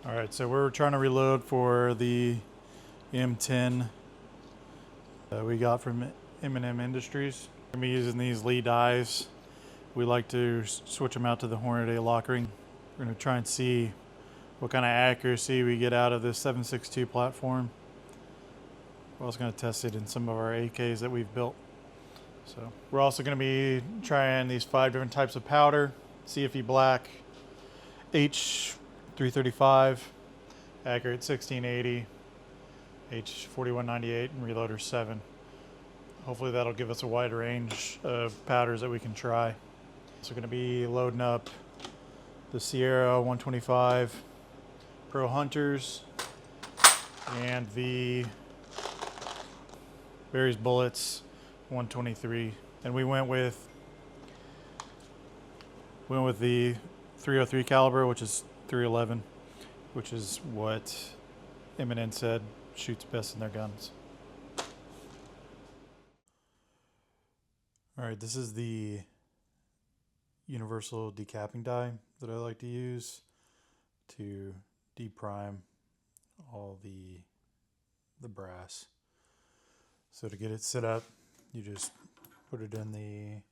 Alright, so we're trying to reload for the M10 we got from M&M Industries. We're going to be using these Lee dies. We like to switch them out to the Hornady lock ring. We're going to try and see what kind of accuracy we get out of this 7.62 platform. We're also going to test it in some of our AKs that we've built. So we're also going to be trying these 5 different types of powder: CFE black, H335, accurate 1680, H4198, and reloader 7. Hopefully that'll give us a wide range of powders that we can try. So we're going to be loading up the Sierra 125 Pro Hunters and the Berry's Bullets 123, and we went with the 303 caliber, which is 311, which is what M&N said shoots best in their guns. All right, this is the universal decapping die that I like to use to deprime all the brass. So to get it set up, you just put it in the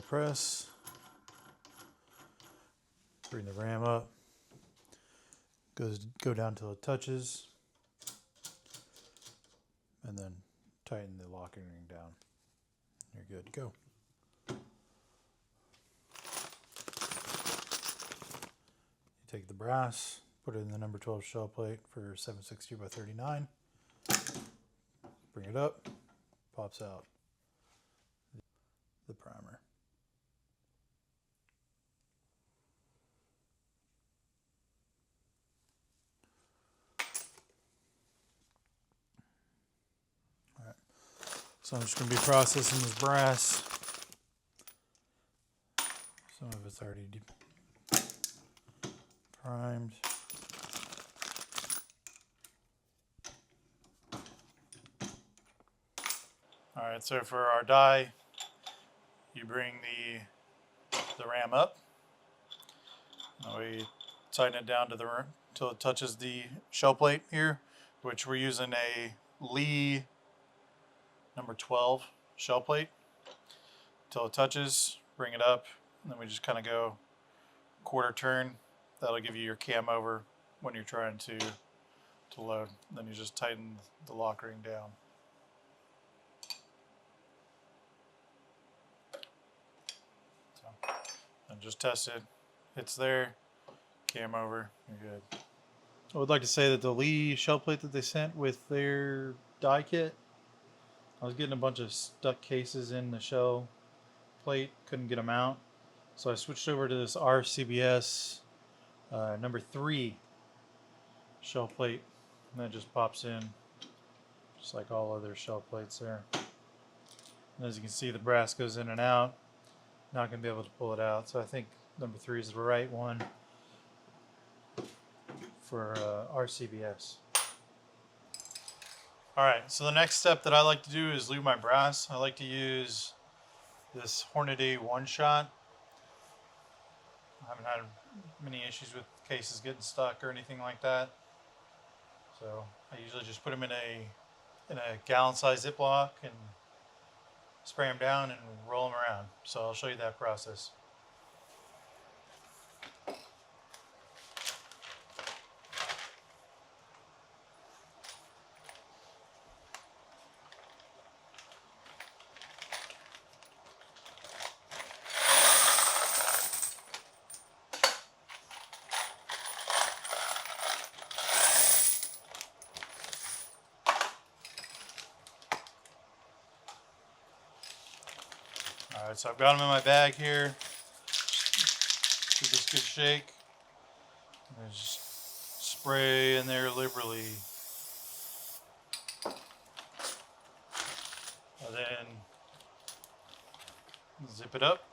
press, bring the ram up, go down till it touches, and then tighten the locking ring down. You're good to go. You take the brass, put it in the number 12 shell plate for 7.62 by 39. Bring it up, pops out the primer. All right, so I'm just going to be processing this brass. Some of it's already primed. All right, so for our die, you bring the ram up. And we tighten it down to till it touches the shell plate here, which we're using a Lee number 12 shell plate. Till it touches, bring it up, and then we just kind of go quarter turn. That'll give you your cam over when you're trying to load. Then you just tighten the lock ring down. And just test it. It's there. Cam over. You're good. I would like to say that the Lee shell plate that they sent with their die kit, I was getting a bunch of stuck cases in the shell plate. Couldn't get them out. So I switched over to this RCBS number 3 shell plate. And that just pops in just like all other shell plates there. And as you can see, the brass goes in and out. Not going to be able to pull it out, so I think number 3 is the right one for RCBS. Alright, so the next step that I like to do is lube my brass. I like to use this Hornady one-shot. I haven't had many issues with cases getting stuck or anything like that. So I usually just put them in a gallon-sized Ziploc and spray them down and roll them around. So I'll show you that process. Alright, so I've got them in my bag here. Give this a good shake. And just spray in there liberally. And then zip it up.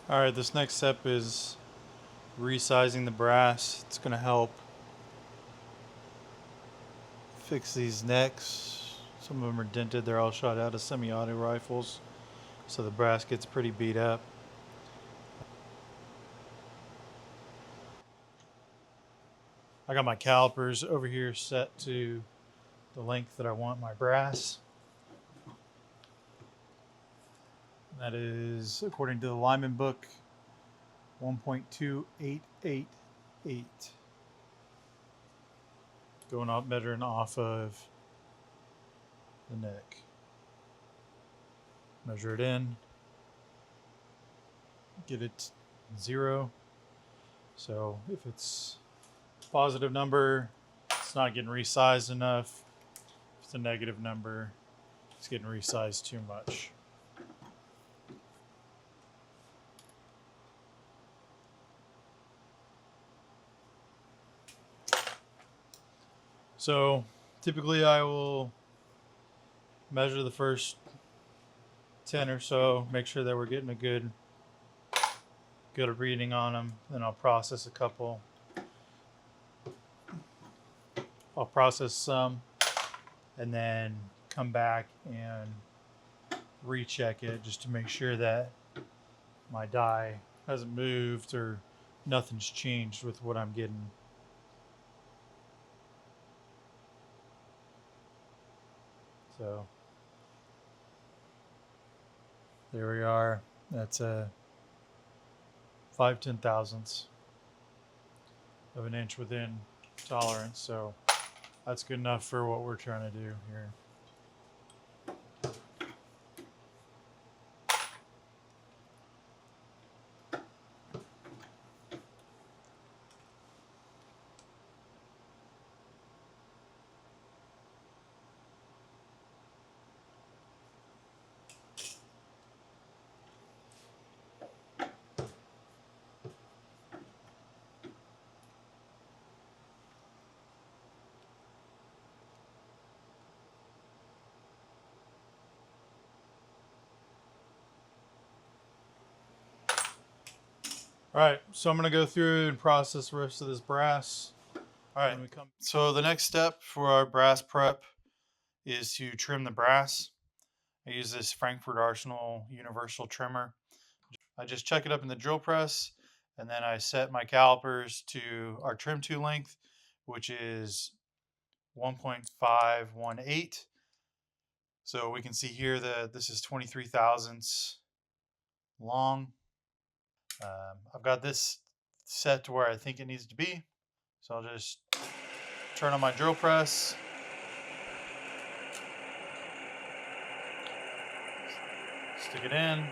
Alright, this next step is resizing the brass. It's going to help fix these necks. Some of them are dented. They're all shot out of semi-auto rifles, so the brass gets pretty beat up. I got my calipers over here set to the length that I want my brass. That is, according to the Lyman book, 1.2888. Going up, measuring off of the neck. Measure it in. Get it 0. So if it's a positive number, it's not getting resized enough. If it's a negative number, it's getting resized too much. So typically I will measure the first 10 or so, make sure that we're getting a good reading on them. Then I'll process a couple. I'll process some and then come back and recheck it just to make sure that my die hasn't moved or nothing's changed with what I'm getting. So there we are. That's a 5/10,000ths of an inch within tolerance. So that's good enough for what we're trying to do here. All right, so I'm going to go through and process the rest of this brass. All right, so the next step for our brass prep is to trim the brass. I use this Frankfurt Arsenal universal trimmer. I just chuck it up in the drill press, and then I set my calipers to our trim to length, which is 1.518. So we can see here that this is 23 thousandths long. I've got this set to where I think it needs to be. So I'll just turn on my drill press. Stick it in.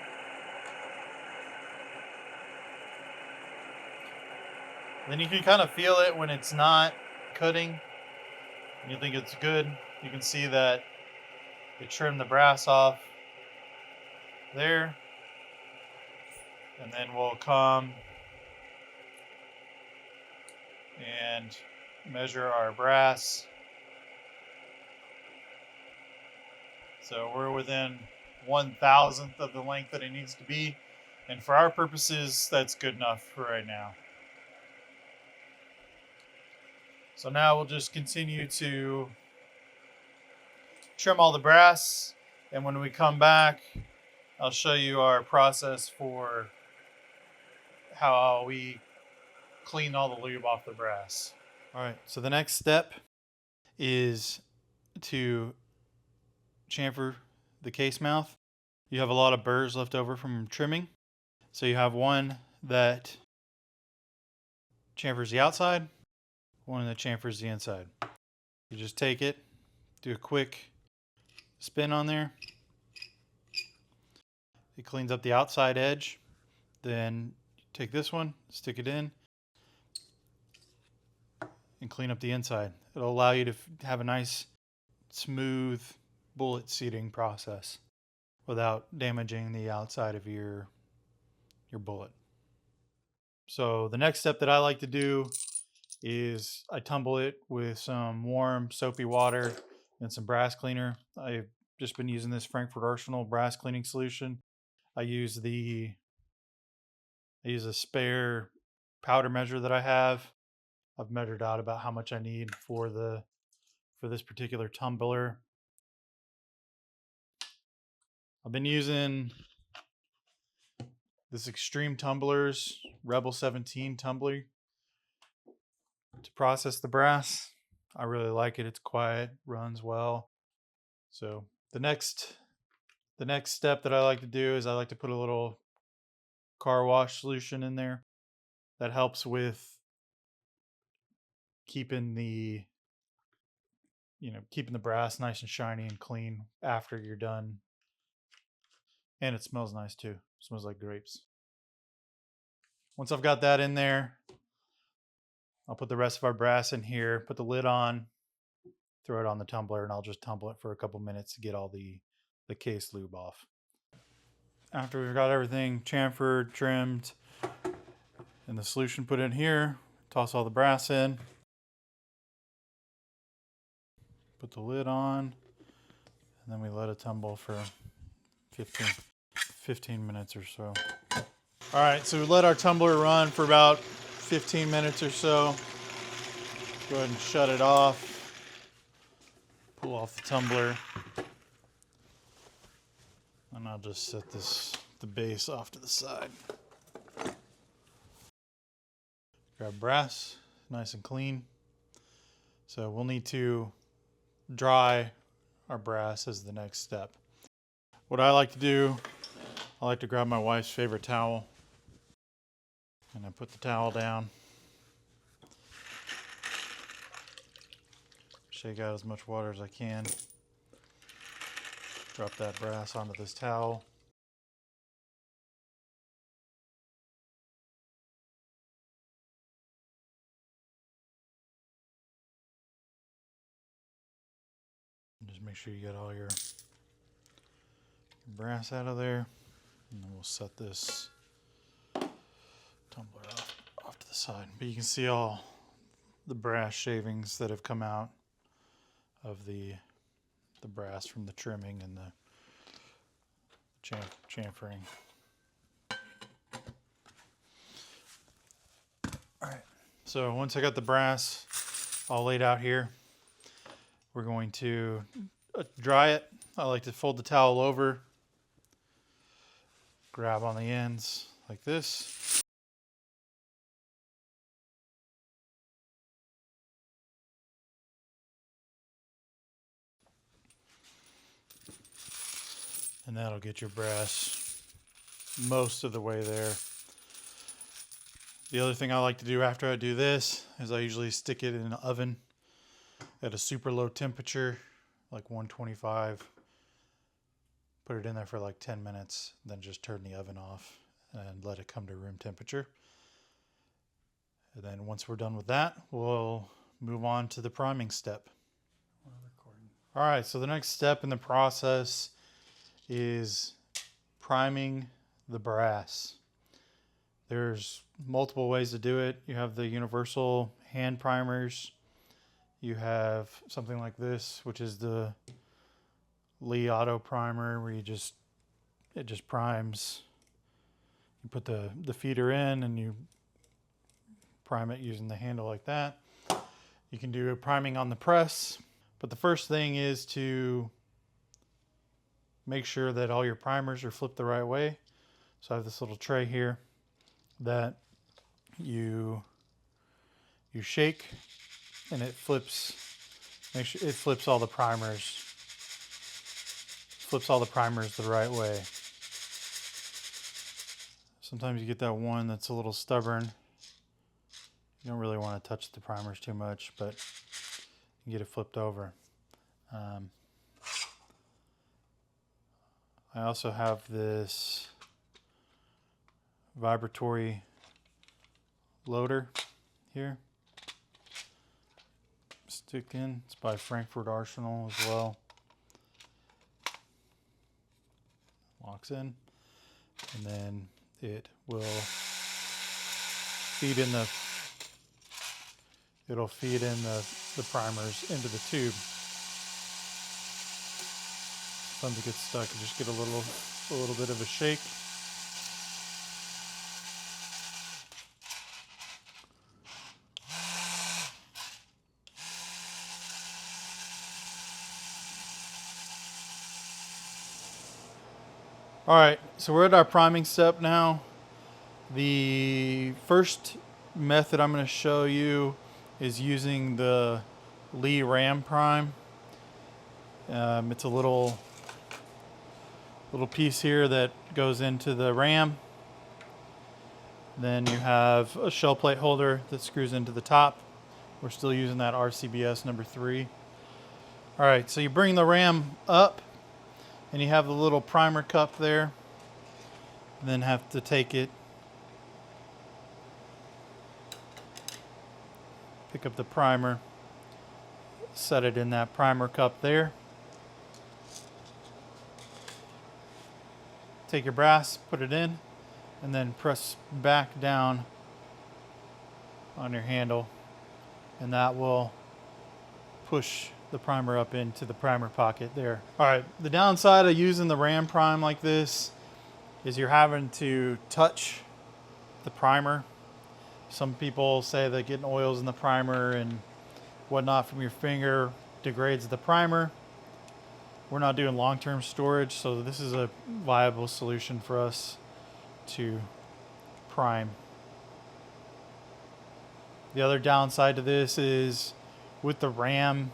Then you can kind of feel it when it's not cutting and you think it's good. You can see that it trimmed the brass off there. And then we'll come and measure our brass. So we're within 1,000th of the length that it needs to be. And for our purposes, that's good enough for right now. So now we'll just continue to trim all the brass. And when we come back, I'll show you our process for how we clean all the lube off the brass. All right, so the next step is to chamfer the case mouth. You have a lot of burrs left over from trimming. So you have one that chamfers the outside, one that chamfers the inside. You just take it, do a quick spin on there. It cleans up the outside edge. Then take this one, stick it in, and clean up the inside. It'll allow you to have a nice, smooth bullet seating process without damaging the outside of your bullet. So the next step that I like to do is I tumble it with some warm soapy water and some brass cleaner. I've just been using this Frankfurt Arsenal brass cleaning solution. I use a spare powder measure that I have. I've measured out about how much I need for this particular tumbler. I've been using this Extreme Tumblers Rebel 17 tumbler to process the brass. I really like it. It's quiet, runs well. So the next step that I like to do is I like to put a little car wash solution in there. That helps with keeping the keeping the brass nice and shiny and clean after you're done. And it smells nice too. It smells like grapes. Once I've got that in there, I'll put the rest of our brass in here, put the lid on, throw it on the tumbler, and I'll just tumble it for a couple minutes to get all the case lube off. After we've got everything chamfered, trimmed, and the solution put in here, toss all the brass in, put the lid on, and then we let it tumble for 15 minutes or so. All right, so we let our tumbler run for about 15 minutes or so. Go ahead and shut it off. Pull off the tumbler. And I'll just set the base off to the side. Grab brass, nice and clean. So we'll need to dry our brass as the next step. What I like to do, I like to grab my wife's favorite towel. And I put the towel down. Shake out as much water as I can. Drop that brass onto this towel. Just make sure you get all your brass out of there. And then we'll set this tumbler off to the side. But you can see all the brass shavings that have come out of the brass from the trimming and the chamfering. All right. So once I got the brass all laid out here, we're going to dry it. I like to fold the towel over, grab on the ends like this. And that'll get your brass most of the way there. The other thing I like to do after I do this is I usually stick it in an oven at a super low temperature, like 125. Put it in there for like 10 minutes, then just turn the oven off and let it come to room temperature. And then once we're done with that, we'll move on to the priming step. All right, so the next step in the process is priming the brass. There's multiple ways to do it. You have the universal hand primers. You have something like this, which is the Lee Auto Primer, where it just primes. You put the feeder in and you prime it using the handle like that. You can do a priming on the press, but the first thing is to make sure that all your primers are flipped the right way. So I have this little tray here that you shake and it flips. Make sure it flips all the primers the right way. Sometimes you get that one that's a little stubborn. You don't really want to touch the primers too much, but you get it flipped over. I also have this vibratory loader here. Stick in. It's by Frankfurt Arsenal as well. Locks in, and then it will feed in the primers into the tube. Sometimes it gets stuck. You just get a little bit of a shake. All right, so we're at our priming step now. The first method I'm going to show you is using the Lee Ram Prime. It's a little piece here that goes into the ram. Then you have a shell plate holder that screws into the top. We're still using that RCBS number 3. All right, so you bring the ram up and you have the little primer cup there. And then have to take it, pick up the primer, set it in that primer cup there. Take your brass, put it in, and then press back down on your handle, and that will push the primer up into the primer pocket there. All right, the downside of using the Ram Prime like this is you're having to touch the primer. Some people say that getting oils in the primer and whatnot from your finger degrades the primer. We're not doing long-term storage, so this is a viable solution for us to prime. The other downside to this is with the ram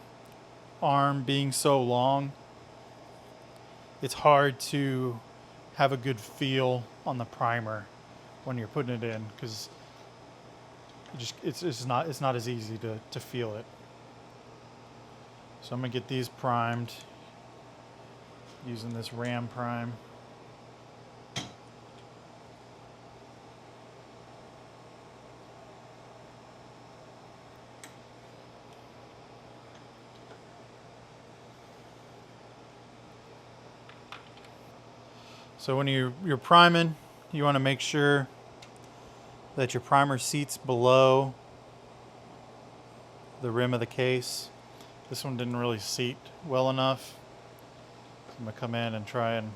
arm being so long, it's hard to have a good feel on the primer when you're putting it in, because it's not as easy to feel it. So I'm gonna get these primed using this Ram Prime. So when you're priming, you want to make sure that your primer seats below the rim of the case. This one didn't really seat well enough. So I'm going to come in and try and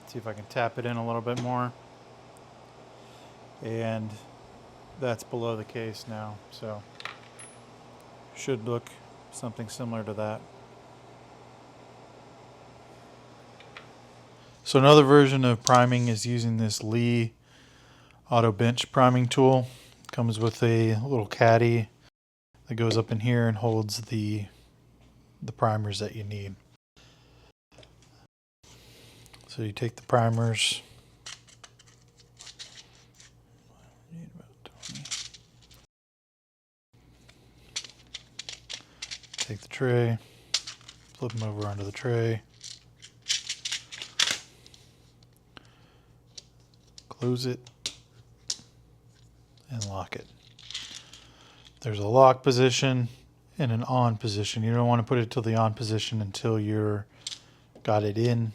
see if I can tap it in a little bit more. And that's below the case now, so should look something similar to that. So another version of priming is using this Lee Auto Bench priming tool. It comes with a little caddy that goes up in here and holds the primers that you need. So you take the primers, take the tray, flip them over onto the tray, close it, and lock it. There's a lock position and an on position. You don't want to put it to the on position until you're got it in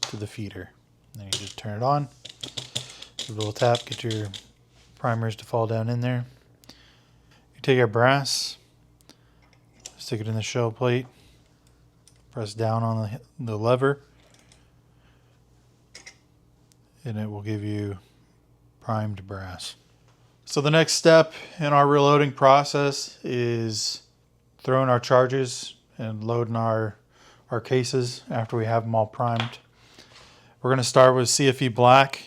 to the feeder. Then you just turn it on, give a little tap, get your primers to fall down in there. You take our brass, stick it in the shell plate, press down on the lever, and it will give you primed brass. So the next step in our reloading process is throwing our charges and loading our cases after we have them all primed. We're going to start with CFE black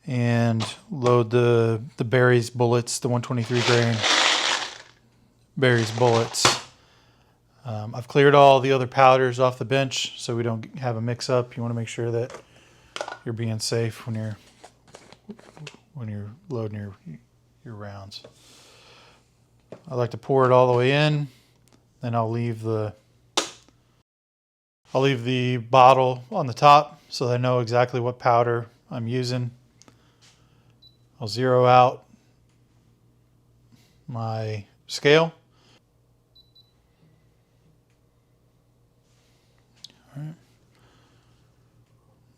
and load the Berries bullets, the 123 grain Berries bullets. I've cleared all the other powders off the bench so we don't have a mix up. You want to make sure that you're being safe when you're loading your rounds. I like to pour it all the way in, then I'll leave the bottle on the top so that I know exactly what powder I'm using. I'll zero out my scale. All right.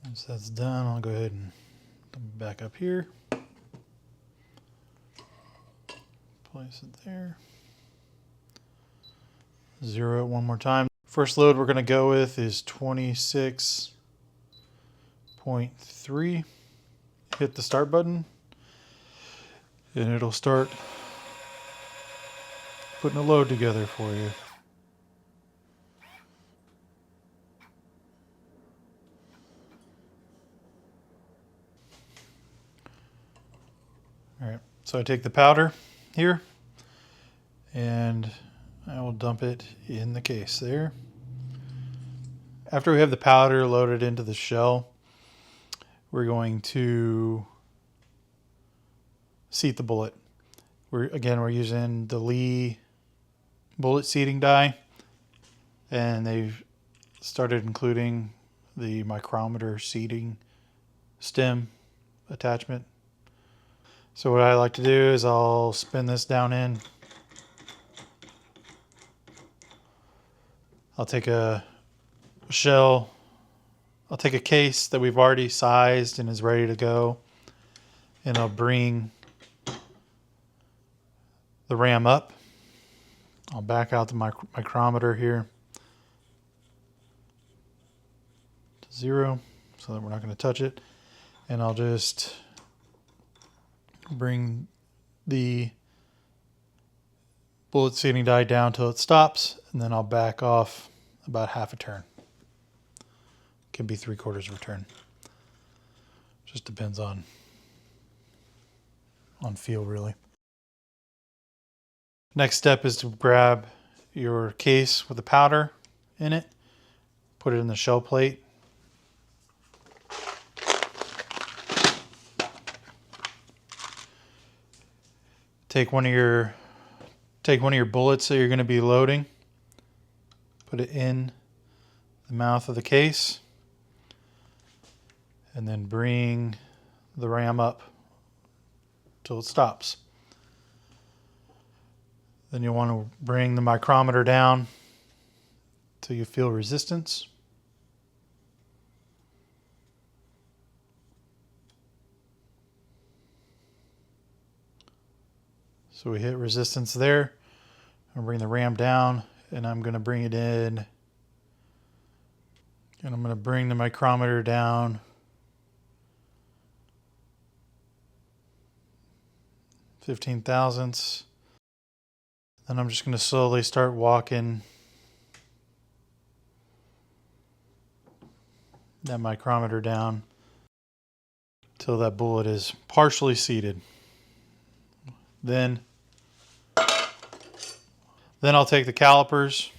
Once that's done, I'll go ahead and come back up here. Place it there. Zero it one more time. First load we're going to go with is 26.3. Hit the start button and it'll start putting a load together for you. So I take the powder here and I will dump it in the case there. After we have the powder loaded into the shell, we're going to seat the bullet. We're using the Lee bullet seating die, and they've started including the micrometer seating stem attachment. So what I like to do is I'll spin this down in. I'll take a shell, I'll take a case that we've already sized and is ready to go, and I'll bring the ram up. I'll back out the micrometer here to 0 so that we're not going to touch it. And I'll just bring the bullet seating die down till it stops, and then I'll back off about half a turn. Can be 3/4 of a turn. Just depends on feel, really. Next step is to grab your case with the powder in it, put it in the shell plate. Take one of your bullets that you're going to be loading, put it in the mouth of the case, and then bring the ram up till it stops. Then you'll want to bring the micrometer down till you feel resistance. So we hit resistance there. I'll bring the ram down, and I'm going to bring it in, and I'm going to bring the micrometer down 15 thousandths. Then I'm just going to slowly start walking that micrometer down till that bullet is partially seated. Then I'll take the calipers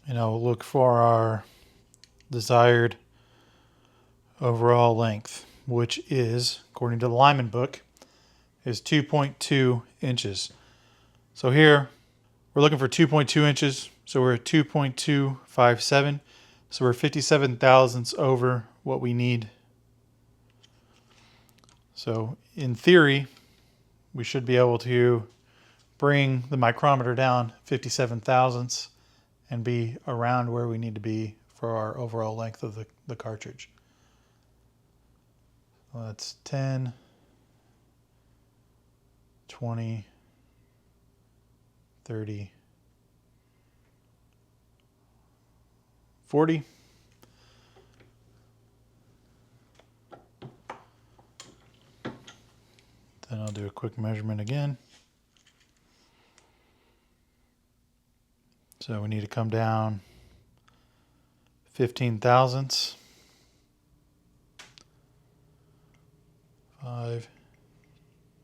and I'll look for our desired overall length, which is, according to the Lyman book, is 2.2 inches. So here we're looking for 2.2 inches. So we're at 2.257. So we're 57 thousandths over what we need. So in theory, we should be able to bring the micrometer down 57 thousandths and be around where we need to be for our overall length of the cartridge. So that's 10, 20, 30, 40. Then I'll do a quick measurement again. So we need to come down 15 thousandths. 5,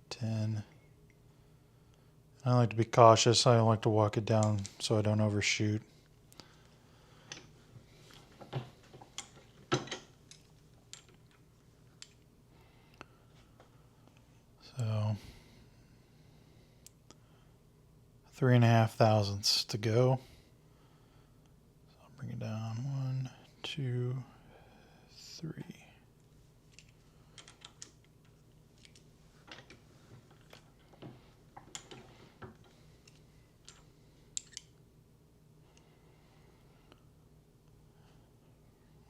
10. I like to be cautious. I don't like to walk it down so I don't overshoot. So 3.5 thousandths to go. So I'll bring it down 1, 2, 3.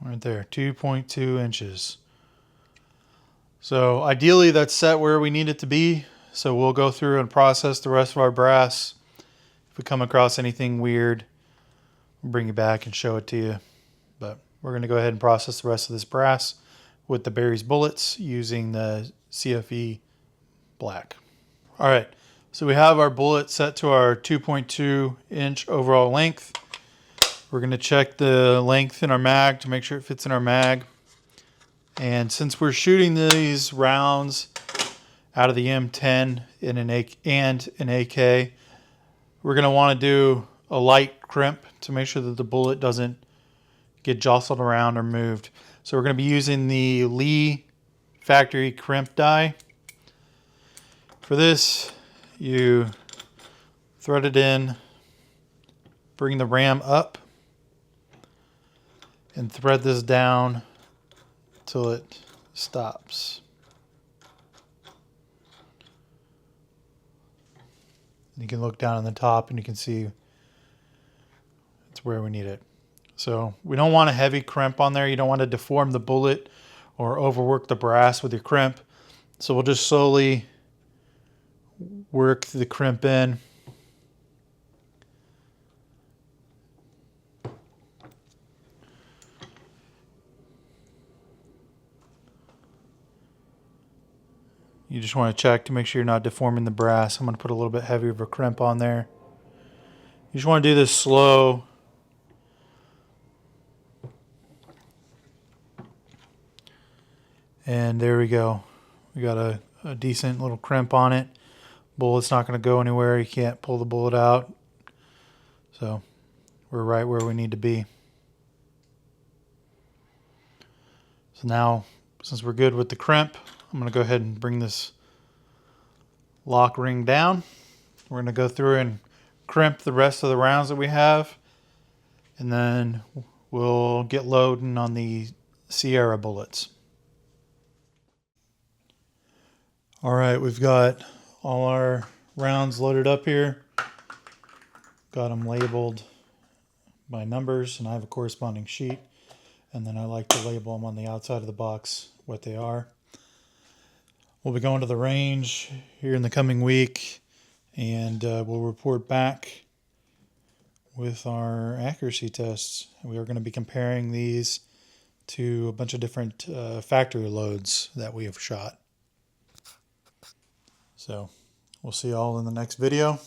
Right there, 2.2 inches. So ideally that's set where we need it to be. So we'll go through and process the rest of our brass. If we come across anything weird, we'll bring it back and show it to you. But we're going to go ahead and process the rest of this brass with the Barry's bullets using the CFE black. All right, so we have our bullet set to our 2.2 inch overall length. We're going to check the length in our mag to make sure it fits in our mag. And since we're shooting these rounds out of the M10 in an AK, we're going to want to do a light crimp to make sure that the bullet doesn't get jostled around or moved. So we're going to be using the Lee factory crimp die. For this, you thread it in, bring the ram up, and thread this down till it stops. You can look down on the top and you can see it's where we need it. So we don't want a heavy crimp on there. You don't want to deform the bullet or overwork the brass with your crimp. So we'll just slowly work the crimp in. You just want to check to make sure you're not deforming the brass. I'm going to put a little bit heavier of a crimp on there. You just want to do this slow. And there we go. We got a decent little crimp on it. Bullet's not going to go anywhere. You can't pull the bullet out. So we're right where we need to be. So now, since we're good with the crimp, I'm going to go ahead and bring this lock ring down. We're going to go through and crimp the rest of the rounds that we have. And then we'll get loading on the Sierra bullets. All right, we've got all our rounds loaded up here. Got them labeled by numbers, and I have a corresponding sheet. And then I like to label them on the outside of the box what they are. We'll be going to the range here in the coming week, and we'll report back with our accuracy tests. We are going to be comparing these to a bunch of different factory loads that we have shot. So we'll see you all in the next video.